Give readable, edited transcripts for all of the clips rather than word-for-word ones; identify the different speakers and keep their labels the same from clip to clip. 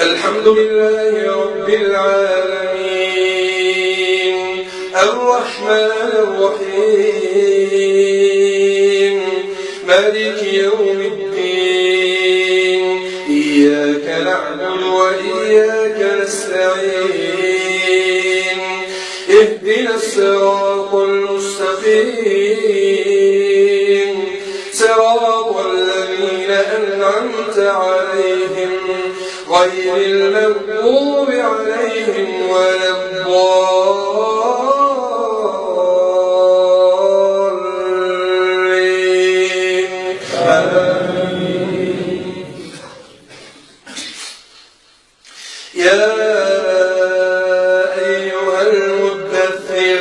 Speaker 1: الحمد لله رب العالمين الرحمن الرحيم مالك يوم الدين إياك نعبد وإياك نستعين اهدنا الصراط المستقيم صراط الذين أنعمت عليهم غير المغضوب عليهم ولا الضالين آمين. يا أيها المدثر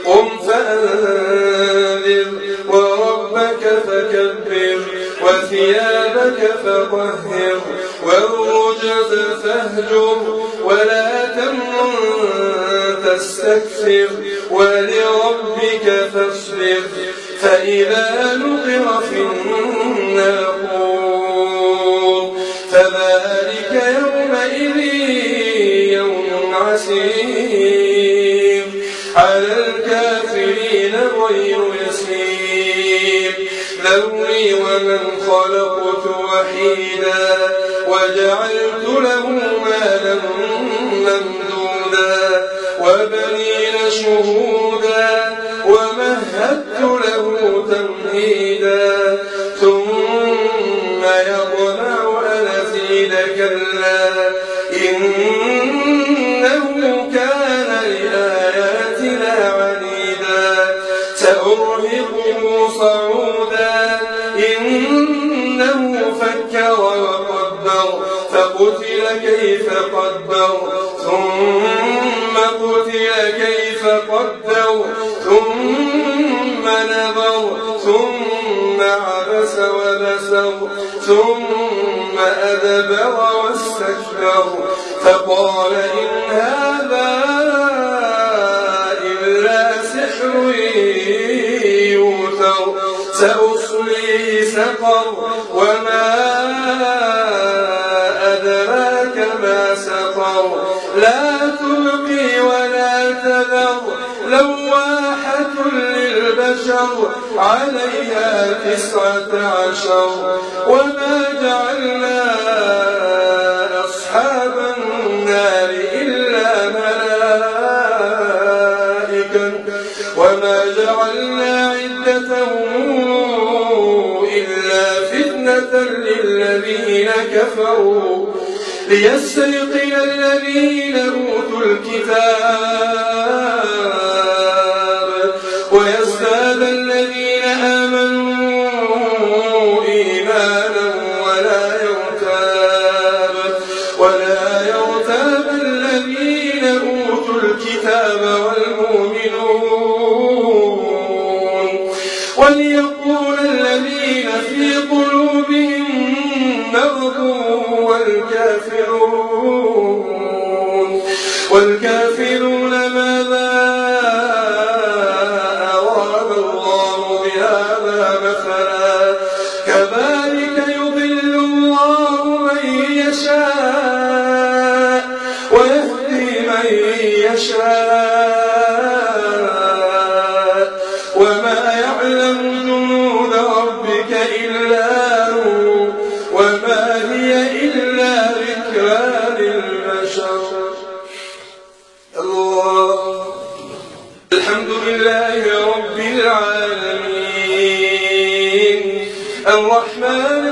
Speaker 1: قم فأنذر وربك فكبر وثيابك فطهر والرجز فاهجر ولا تمنن تستكثر ولربك فاصبر فإذا نقر في الناقور فذلك يومئذ يوم عسير على الكافرين غير يسير ذرني ومن خلقت وحيدا وجعلت له مالا ممدودا وبنين شهودا ومهدت له تمهيدا ثم يطمع أن أزيد كلا إنه كان لآياتنا عنيدا سأرهقه صعودا إنه فكر وقدر فقتل كيف قدر ثم قتل كيف قدر ثم نظر ثم عبس وبسر ثم أدبر واستكبر فقال إن هذا إلا سحر يؤثر سأصليه سقر وما أدراك ما سقر لا تبقي ولا تذر لواحة للبشر عليها 19 وما جعلنا أصحاب النار إلا ملائكة وما جعلنا عدتهم إلا فتنة للذين كفروا ليستيقن الذين أوتوا الكتاب ويزداد الذين آمنوا إيمانا ولا يرتاب الذين أوتوا الكتاب والمؤمنون وليقول الذين في قلوبهم مرض والكافرون ماذا أراد الله بهذا مثلا كذلك يضل الله من يشاء ويهدي من يشاء وما يعلم جنود ربك إلا هو وما هي إلا ذكرى للبشر. الله الحمد لله رب العالمين الرحمن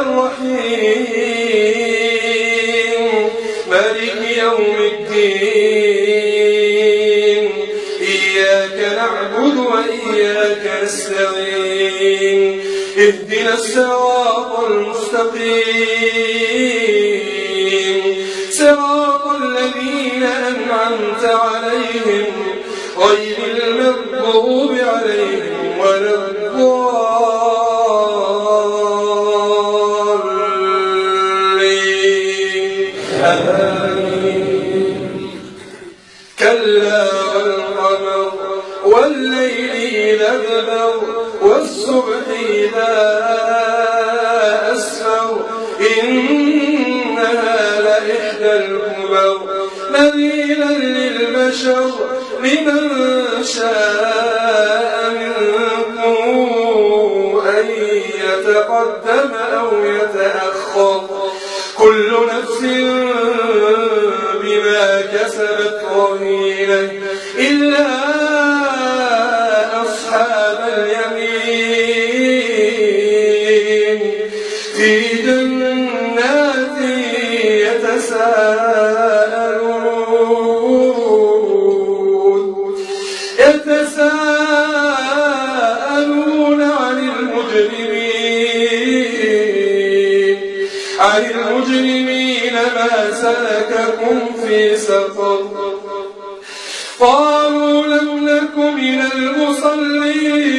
Speaker 1: الرحيم مالك يوم الدين إياك نعبد وإياك نستعين اهدنا الصراط المستقيم صراط الذين أنعمت عليهم غير المغضوب عليهم ولا الضالين آمين. كلا والقمر والليل إذا أدبر والصبح إذا أسفر إنها لإحدى الكبر نذيرا للبشر لمن شاء منكم أن يتقدم أو يتأخر كل نفس بما كسبت رهينة إلا أصحاب اليمين في جنات يتساءلون عن المجرمين ما سلككم في سقر قالوا لم نك من المصلين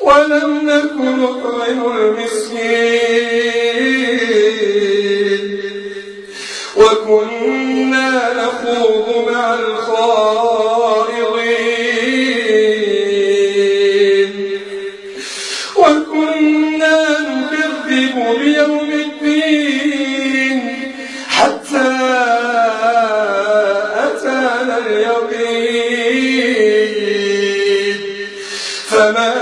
Speaker 1: ولم نك نطعم المسكين وكنا نخوض مع الخائضين وكنا نكذب بيوم الدين حتى أتانا اليقين فما